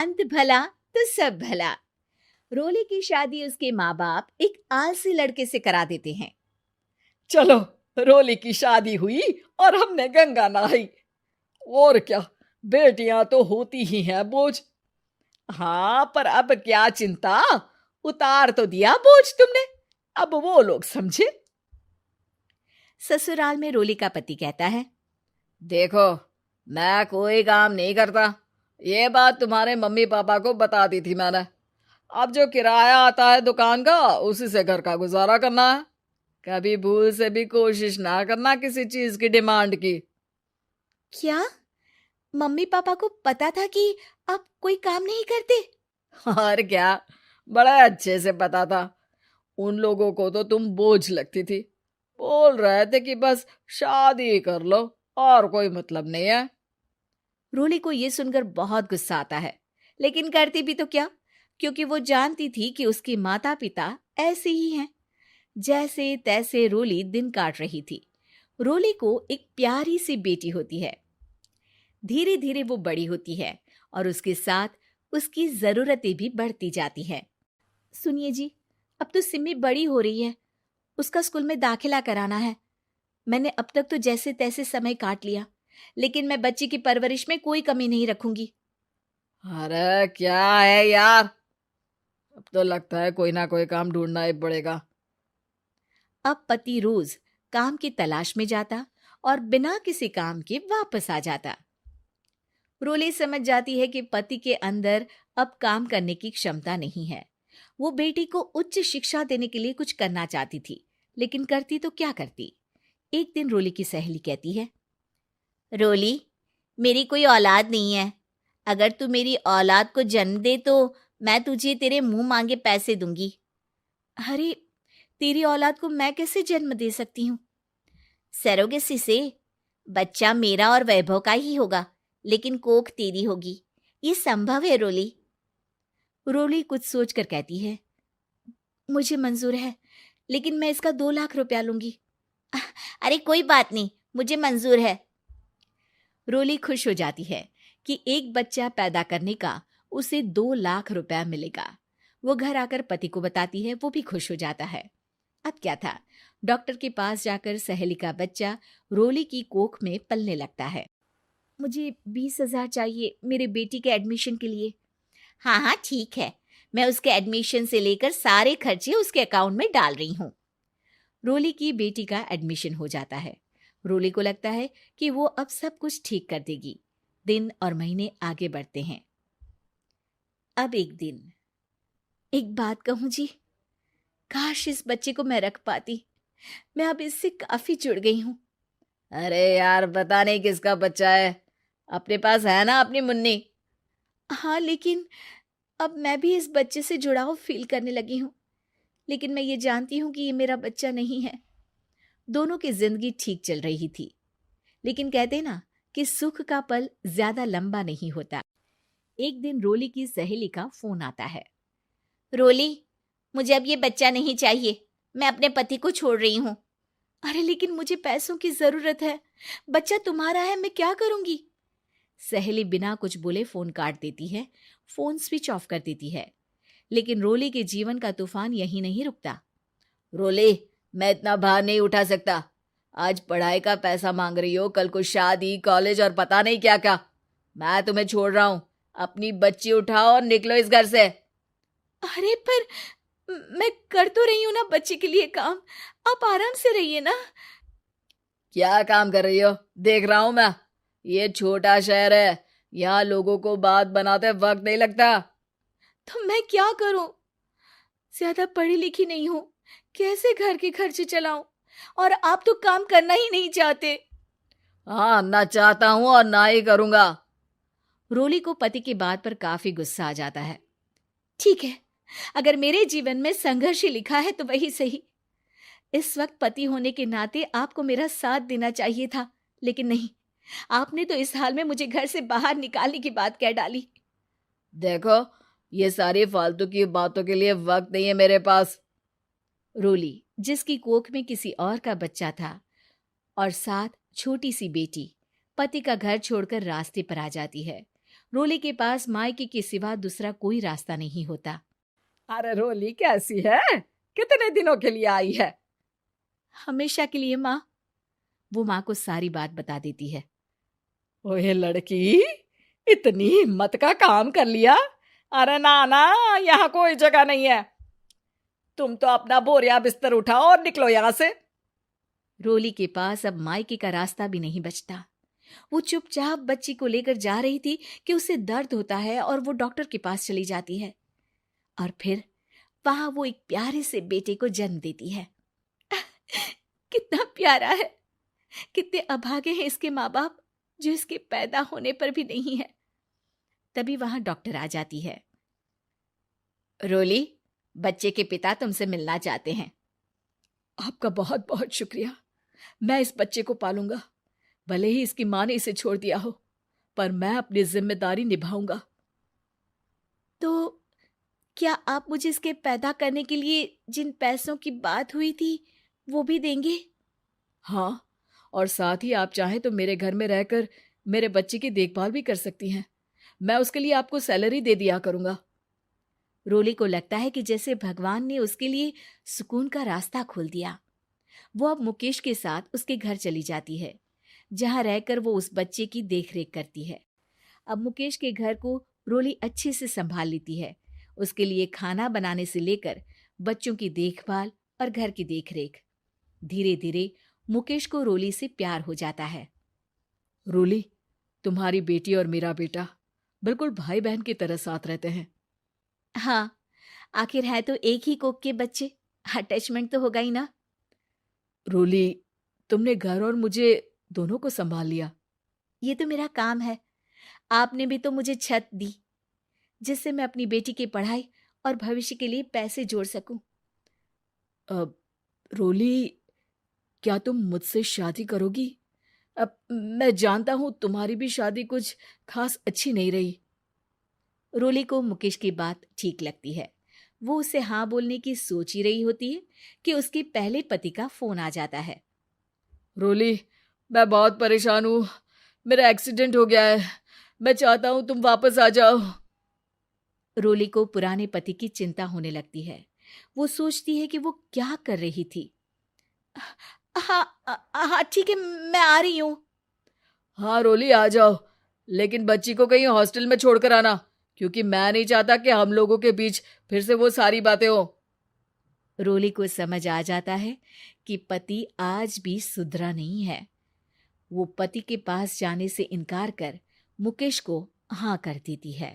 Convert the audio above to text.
अंत भला तो सब भला। रोली की शादी उसके माँ बाप एक आलसी लड़के से करा देते हैं। चलो, रोली की शादी हुई और हमने गंगा नहाई। और क्या, बेटियां तो होती ही हैं बोझ। हाँ, पर अब क्या चिंता, उतार तो दिया बोझ तुमने, अब वो लोग समझे। ससुराल में रोली का पति कहता है, देखो, मैं कोई काम नहीं करता, ये बात तुम्हारे मम्मी पापा को बता दी थी मैंने। अब जो किराया आता है दुकान का, उसी से घर का गुजारा करना है। कभी भूल से भी कोशिश ना करना किसी चीज की डिमांड की। क्या मम्मी पापा को पता था कि आप कोई काम नहीं करते? और क्या, बड़ा अच्छे से पता था। उन लोगों को तो तुम बोझ लगती थी, बोल रहे थे कि बस शादी कर लो और कोई मतलब नहीं है। रोली को यह सुनकर बहुत गुस्सा आता है, लेकिन करती भी तो क्या, क्योंकि वो जानती थी कि उसके माता पिता ऐसे ही हैं। जैसे तैसे रोली दिन काट रही थी। रोली को एक प्यारी सी बेटी होती है। धीरे धीरे वो बड़ी होती है और उसके साथ उसकी जरूरतें भी बढ़ती जाती हैं। सुनिए जी, अब तो सिमी बड़ी हो रही है, उसका स्कूल में दाखिला कराना है। मैंने अब तक तो जैसे तैसे समय काट लिया, लेकिन मैं बच्ची की परवरिश में कोई कमी नहीं रखूंगी। अरे क्या है यार, अब तो लगता है कोई ना कोई काम ढूंढना ही पड़ेगा। अब पति रोज काम की तलाश में जाता और बिना किसी काम के वापस आ जाता। रोली समझ जाती है कि पति के अंदर अब काम करने की क्षमता नहीं है। वो बेटी को उच्च शिक्षा देने के लिए कुछ करना चाहती थी, लेकिन करती तो क्या करती। एक दिन रोली की सहेली कहती है, रोली, मेरी कोई औलाद नहीं है। अगर तू मेरी औलाद को जन्म दे तो मैं तुझे तेरे मुंह मांगे पैसे दूंगी। अरे, तेरी औलाद को मैं कैसे जन्म दे सकती हूँ? सरोगेसी से। बच्चा मेरा और वैभव का ही होगा, लेकिन कोख तेरी होगी। ये संभव है रोली। रोली कुछ सोचकर कहती है, मुझे मंजूर है, लेकिन मैं इसका 2 लाख रुपया लूंगी। अरे कोई बात नहीं, मुझे मंजूर है। रोली खुश हो जाती है कि एक बच्चा पैदा करने का उसे 2 लाख रुपया मिलेगा। वो घर आकर पति को बताती है, वो भी खुश हो जाता है। अब क्या था, डॉक्टर के पास जाकर सहेली का बच्चा रोली की कोख में पलने लगता है। मुझे 20,000 चाहिए मेरे बेटी के एडमिशन के लिए। हाँ हाँ ठीक है, मैं उसके एडमिशन से लेकर सारे खर्चे उसके अकाउंट में डाल रही हूँ। रोली की बेटी का एडमिशन हो जाता है। रोली को लगता है कि वो अब सब कुछ ठीक कर देगी। दिन और महीने आगे बढ़ते हैं। अब एक दिन, एक बात कहूँ जी, काश इस बच्चे को मैं रख पाती। मैं अब इससे काफी जुड़ गई हूँ। अरे यार, पता नहीं किसका बच्चा है, अपने पास है ना अपनी मुन्नी। हाँ, लेकिन अब मैं भी इस बच्चे से जुड़ाव फील करने लगी हूँ। लेकिन मैं ये जानती हूँ कि ये मेरा बच्चा नहीं है। दोनों की जिंदगी ठीक चल रही थी, लेकिन कहते ना कि सुख का पल ज्यादा लंबा नहीं होता। एक दिन रोली की सहेली का फोन आता है। रोली, मुझे अब ये बच्चा नहीं चाहिए, मैं अपने पति को छोड़ रही हूँ। अरे लेकिन मुझे पैसों की जरूरत है, बच्चा तुम्हारा है, मैं क्या करूंगी? सहेली बिना कुछ बोले फोन काट देती है, फोन स्विच ऑफ कर देती है। लेकिन रोली के जीवन का तूफान यहीं नहीं रुकता। रोली, मैं इतना भार नहीं उठा सकता। आज पढ़ाई का पैसा मांग रही हो, कल को शादी, कॉलेज और पता नहीं क्या क्या। मैं तुम्हें छोड़ रहा हूँ, अपनी बच्ची उठाओ और निकलो इस घर से। अरे पर मैं कर तो रही हूं ना बच्चे के लिए काम, आप आराम से रहिए ना। क्या काम कर रही हो, देख रहा हूं मैं। ये छोटा शहर है, यहाँ लोगों को बात बनाते वक्त नहीं लगता। तो मैं क्या करूं? ज्यादा पढ़ी लिखी नहीं हूं, कैसे घर के खर्चे चलाऊं? और आप तो काम करना ही नहीं चाहते। हाँ, ना चाहता हूं और ना ही करूंगा। रोली को पति की बात पर काफी गुस्सा आ जाता है। ठीक है, अगर मेरे जीवन में संघर्ष ही लिखा है तो वही सही। इस वक्त पति होने के नाते आपको मेरा साथ देना चाहिए था, लेकिन नहीं, आपने तो इस हाल में मुझे घर से बाहर निकालने की बात कह डाली। देखो, ये सारी फालतू की बातों के लिए वक्त नहीं है मेरे पास। रोली, जिसकी कोख में किसी और का बच्चा था और साथ छोटी सी बेटी, पति का घर छोड़कर रास्ते पर आ जाती है। रोली के पास मायके के सिवा दूसरा कोई रास्ता नहीं होता। अरे रोली कैसी है? कितने दिनों के लिए आई है? हमेशा के लिए माँ। वो माँ को सारी बात बता देती है। ओए लड़की, इतनी हिम्मत का काम कर लिया। अरे ना ना, यहाँ कोई जगह नहीं है। तुम तो अपना बोरिया बिस्तर उठाओ और निकलो यहाँ से। रोली के पास अब मायके का रास्ता भी नहीं बचता। वो चुपचाप बच्ची को लेकर जा रही थी कि उसे दर्द होता है और वो डॉक्टर के पास चली जाती है। और फिर वहां वो एक प्यारे से बेटे को जन्म देती है। कितना प्यारा है, कितने अभागे हैं इसके माँ बाप जो इसके पैदा होने पर भी नहीं है। तभी वहां डॉक्टर आ जाती है। रोली, बच्चे के पिता तुमसे मिलना चाहते हैं। आपका बहुत बहुत शुक्रिया। मैं इस बच्चे को पालूंगा, भले ही इसकी माँ ने इसे छोड़ दिया हो, पर मैं अपनी जिम्मेदारी निभाऊंगा। तो क्या आप मुझे इसके पैदा करने के लिए जिन पैसों की बात हुई थी वो भी देंगे? हाँ, और साथ ही आप चाहें तो मेरे घर में रहकर मेरे बच्चे की देखभाल भी कर सकती हैं। मैं उसके लिए आपको सैलरी दे दिया करूंगा। रोली को लगता है कि जैसे भगवान ने उसके लिए सुकून का रास्ता खोल दिया। वो अब मुकेश के साथ उसके घर चली जाती है, जहां रहकर वो उस बच्चे की देखरेख करती है। अब मुकेश के घर को रोली अच्छे से संभाल लेती है। उसके लिए खाना बनाने से लेकर बच्चों की देखभाल और घर की देखरेख। धीरे धीरे मुकेश को रोली से प्यार हो जाता है। रोली, तुम्हारी बेटी और मेरा बेटा बिल्कुल भाई बहन की तरह साथ रहते हैं। हाँ, आखिर है तो एक ही कोख के बच्चे, अटैचमेंट तो होगा ही ना। रोली, तुमने घर और मुझे दोनों को संभाल लिया। ये तो मेरा काम है। आपने भी तो मुझे छत दी जिससे मैं अपनी बेटी की पढ़ाई और भविष्य के लिए पैसे जोड़ सकूं। अब रोली, क्या तुम मुझसे शादी करोगी? अब मैं जानता हूं तुम्हारी भी शादी कुछ खास अच्छी नहीं रही। रोली को मुकेश की बात ठीक लगती है। वो उसे हाँ बोलने की सोच ही रही होती है कि उसके पहले पति का फोन आ जाता है। रोली, मैं बहुत परेशान हूँ। मेरा एक्सीडेंट हो गया है। मैं चाहता हूँ तुम वापस आ जाओ। रोली को पुराने पति की चिंता होने लगती है। वो सोचती है कि वो क्या कर रही थी। हाँ हाँ ठीक है, मैं आ रही हूँ। हाँ रोली, आ जाओ, लेकिन बच्ची को कहीं हॉस्टल में छोड़कर आना, क्योंकि मैं नहीं चाहता कि हम लोगों के बीच फिर से वो सारी बातें हो। रोली को समझ आ जाता है कि पति आज भी सुधरा नहीं है। वो पति के पास जाने से इनकार कर मुकेश को हाँ कर देती है।